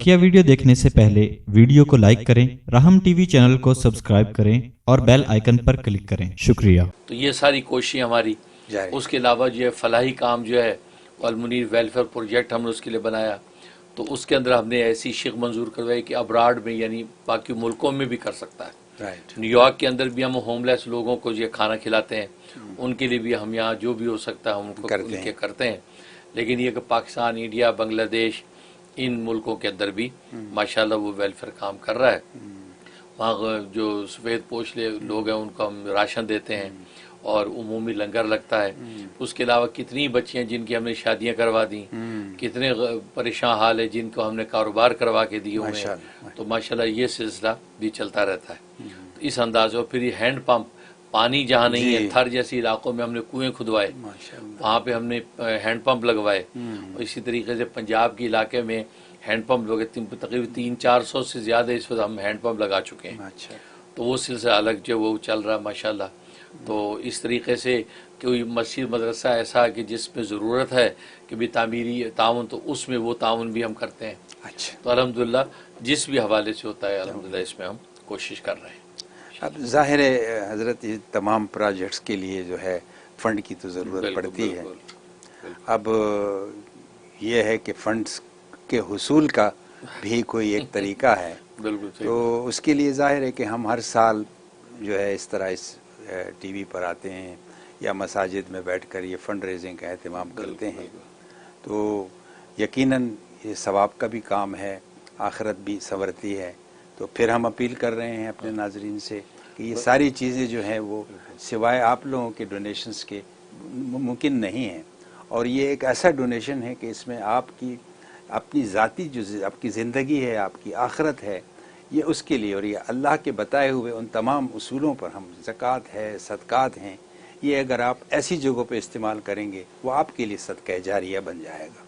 बकिया video देखने से पहले वीडियो को लाइक करें, राहम टीवी चैनल को सब्सक्राइब करें और बेल आइकन पर क्लिक करें। शुक्रिया। तो ये सारी कोशिशें हमारी, उसके अलावा जो है फलाही काम जो है अलमुनीर वेलफेयर प्रोजेक्ट हमने उसके लिए बनाया, तो उसके अंदर हमने ऐसी शिक मंजूर करवाई कि अब्राड में यानी बाकी मुल्कों में भी कर सकता है। न्यूयॉर्क के अंदर भी हम होमलेस लोगों को जो खाना खिलाते हैं, उनके लिए भी हम यहाँ जो भी हो सकता है हम उनको करते हैं। लेकिन ये कि पाकिस्तान, इंडिया, बांग्लादेश, इन मुल्कों के अंदर भी माशाल्लाह वो वेलफेयर काम कर रहा है। वहाँ जो सफ़ेद पोशले लोग हैं उनको हम राशन देते हैं और उमूमी लंगर लगता है। उसके अलावा कितनी बच्चियाँ जिनकी हमने शादियाँ करवा दी, कितने परेशान हाल है जिनको हमने कारोबार करवा के दिए हुए हैं। तो माशाल्लाह ये सिलसिला भी चलता रहता है। तो इस अंदाज और फिर ये हैंड पंप, पानी जहाँ नहीं है, थर जैसे इलाकों में हमने कुएँ खुदवाए, वहाँ पे हमने हैंड पंप लगवाए। और इसी तरीके से पंजाब के इलाके में हैंड पंप लोग तकरीबन 300-400 से ज़्यादा इस वक्त हम हैंड पंप लगा चुके हैं। तो वो सिलसिला अलग जो वो चल रहा है माशाल्लाह। तो इस तरीके से कोई मस्जिद मदरसा ऐसा है कि जिसमें ज़रूरत है कि भी तामीरी ताउन, तो उसमें वो ताउन भी हम करते हैं। तो अल्हम्दुलिल्लाह जिस भी हवाले से होता है अल्हम्दुलिल्लाह इसमें हम कोशिश कर रहे हैं। अब ज़ाहिर है हज़रत, ये तमाम प्रोजेक्ट्स के लिए जो है फ़ंड की तो ज़रूरत पड़ती है। अब ये है कि फ़ंड्स के हुसूल का भी कोई एक तरीका है। तो उसके लिए ज़ाहिर है कि हम हर साल जो है इस तरह इस टीवी पर आते हैं या मसाजिद में बैठकर ये फ़ंड रेजिंग का एहतमाम करते हैं। तो यकीनन ये सवाब का भी काम है, आखिरत भी संवरती है। तो फिर हम अपील कर रहे हैं अपने नाजरीन से कि ये सारी चीज़ें जो हैं वो सिवाय आप लोगों के डोनेशंस के मुमकिन नहीं है। और ये एक ऐसा डोनेशन है कि इसमें आपकी अपनी ज़ाती जो आपकी ज़िंदगी है, आपकी आखिरत है, ये उसके लिए, और ये अल्लाह के बताए हुए उन तमाम उसूलों पर हम ज़कात है, सदक़ात हैं, ये अगर आप ऐसी जगहों पे इस्तेमाल करेंगे वो आपके लिए सदका जारिया बन जाएगा।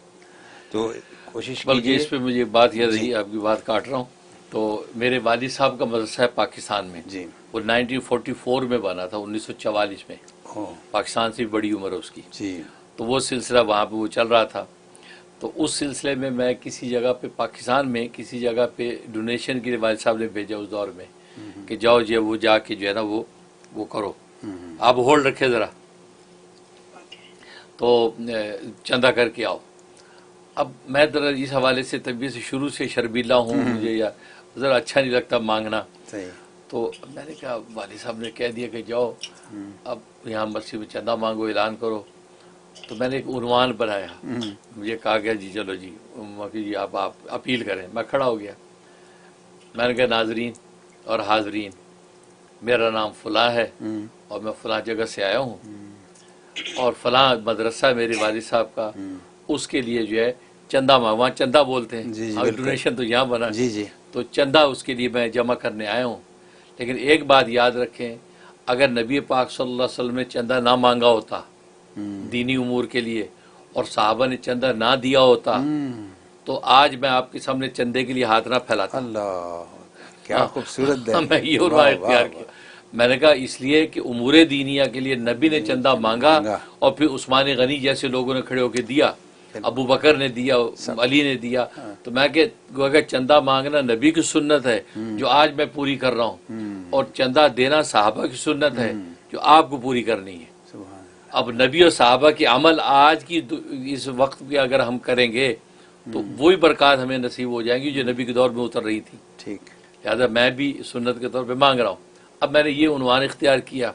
तो कोशिश कीजिए। इस पर मुझे बात याद रही, आपकी बात काट रहा हूँ। तो मेरे वालिद साहब का मदरसा है पाकिस्तान में जी, वो 1944 में बना था, 1944 में। पाकिस्तान से बड़ी उम्र है उसकी जी। तो वो सिलसिला वहाँ पे वो चल रहा था। तो उस सिलसिले में मैं किसी जगह पे पाकिस्तान में किसी जगह पे डोनेशन के लिए वालिद साहब ने भेजा उस दौर में कि जाओ जो वो जाके जो है ना वो करो, आप होल्ड रखे ज़रा, तो चंदा करके आओ। अब मैं ज़रा इस हवाले से तबीयत से शुरू से शर्मीला हूँ, मुझे या ज़रा अच्छा नहीं लगता मांगना। तो मैंने कहा, वालिद साहब ने कह दिया कि जाओ अब यहाँ मस्जिद में चंदा मांगो, ऐलान करो। तो मैंने एक उन्वान बनाया, मुझे कहा गया जी चलो जी मौकी जी आप अपील करें। मैं खड़ा हो गया, मैंने कहा नाजरीन और हाजरीन, मेरा नाम फ़लाँ है और मैं फ़लाँ जगह से आया हूँ और फ़लाँ मदरसा मेरे वालिद साहब का, उसके लिए जो है चंदा वहाँ चंदा बोलते हैं, अब डोनेशन तो यहाँ बना जी। तो चंदा उसके लिए मैं जमा करने आया हूँ। लेकिन एक बात याद रखें, अगर नबी पाक सल्लल्लाहु अलैहि वसल्लम ने चंदा ना मांगा होता दीनी उमूर के लिए और साहबा ने चंदा ना दिया होता तो आज मैं आपके सामने चंदे के लिए हाथ ना फैलाता। अल्लाह क्या खूबसूरत है। मैं ये प्यार किया। मैंने कहा इसलिए कि उमूरे दीनिया के लिए नबी ने चंदा मांगा और फिर उस्मान गनी जैसे लोगों ने खड़े होकर दिया, अबू बकर ने दिया, अली ने दिया। तो मैं अगर चंदा मांगना नबी की सुन्नत है जो आज मैं पूरी कर रहा हूँ, और चंदा देना साहबा की सुन्नत है जो आपको पूरी करनी है। अब नबी और साहबा के अमल आज की इस वक्त पे अगर हम करेंगे तो वही बरकत हमें नसीब हो जाएंगी जो नबी के दौर में उतर रही थी। ठीक, लिहाजा मैं भी सुन्नत के तौर पे मांग रहा हूँ। अब मैंने ये उन्वान इख्तियार किया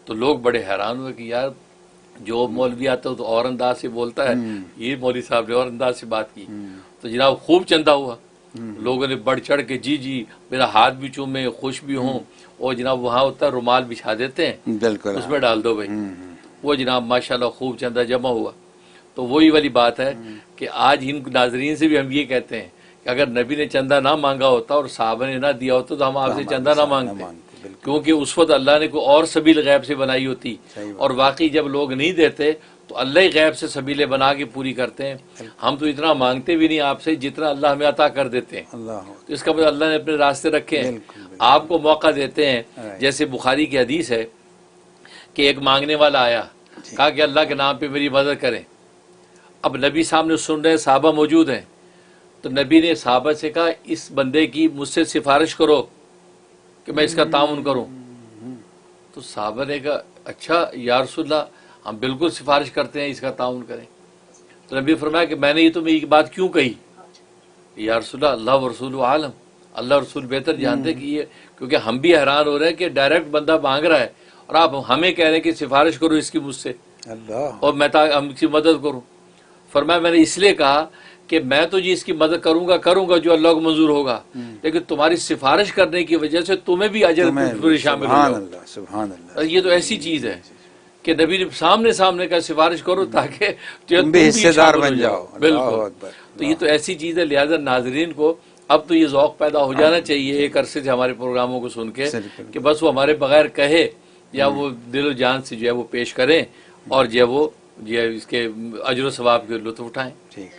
तो लोग बड़े हैरान हुए कि यार जो मौलवी आता है तो और अंदाज से बोलता है, ये मौलवी साहब ने और अंदाज से बात की। तो जनाब खूब चंदा हुआ, लोगों ने बढ़ चढ़ के जी जी मेरा हाथ भी चूमे, खुश भी हों। और जनाब वहाँ होता है रुमाल बिछा देते हैं, उसमें डाल दो भाई, वो जनाब माशाल्लाह खूब चंदा जमा हुआ। तो वही वाली बात है कि आज इन नाजरीन से भी हम ये कहते हैं कि अगर नबी ने चंदा ना मांगा होता और साहबा ने ना दिया होता तो हम आपसे चंदा ना मांगते, क्योंकि उस वक्त अल्लाह ने कोई और सबील गैब से बनाई होती। और वाकई जब लोग नहीं देते तो अल्लाह ही गैब से सबीले बना के पूरी करते हैं। हम तो इतना मांगते भी नहीं आपसे जितना अल्लाह हमें अता कर देते हैं। तो इसका मतलब अल्लाह ने अपने रास्ते रखे हैं, आपको मौका देते हैं। जैसे बुखारी की हदीस है कि एक मांगने वाला आया, कहा कि अल्लाह के नाम पे मेरी मदद करें। अब नबी सामने सुन रहे, साहबा मौजूद हैं, तो नबी ने सहाबा से कहा इस बंदे की मुझसे सिफारिश करो कि मैं इसका ताउन करूं। तो सहाबा ने कहा अच्छा या रसूलल्लाह, हम बिल्कुल सिफारिश करते हैं इसका ताउन करें। तो नबी फरमाया कि मैंने ये तुम्हें एक बात क्यों कही? या रसूलल्लाह, अल्लाह व रसूल आलम, अल्लाह रसूल बेहतर जानते कि ये, क्योंकि हम भी हैरान हो रहे हैं कि डायरेक्ट बंदा मांग रहा है और आप हमें कह रहे हैं कि सिफारिश करो इसकी मुझसे और मैं हम इसकी मदद करूं। फरमाया मैंने इसलिए कहा कि मैं तो जी इसकी मदद करूंगा जो अल्लाह को मंजूर होगा, लेकिन तुम्हारी सिफारिश करने की वजह से तुम्हें भी अजर शामिल होगा। ये तो ऐसी चीज है कि नबी ने सामने का सिफारिश करो ताकि तुम भी हिस्सेदार बन जाओ। बिल्कुल, तो ये तो ऐसी चीज है। लिहाजा नाजरीन को अब तो ये ज़ौक़ पैदा हो जाना चाहिए एक अरसे से हमारे प्रोग्रामों को सुन के कि बस वो हमारे बगैर कहे या वो दिलो जान से जो है वो पेश करें और जो है वो इसके अजर सवाब के लुत्फ़ उठाएं। ठीक।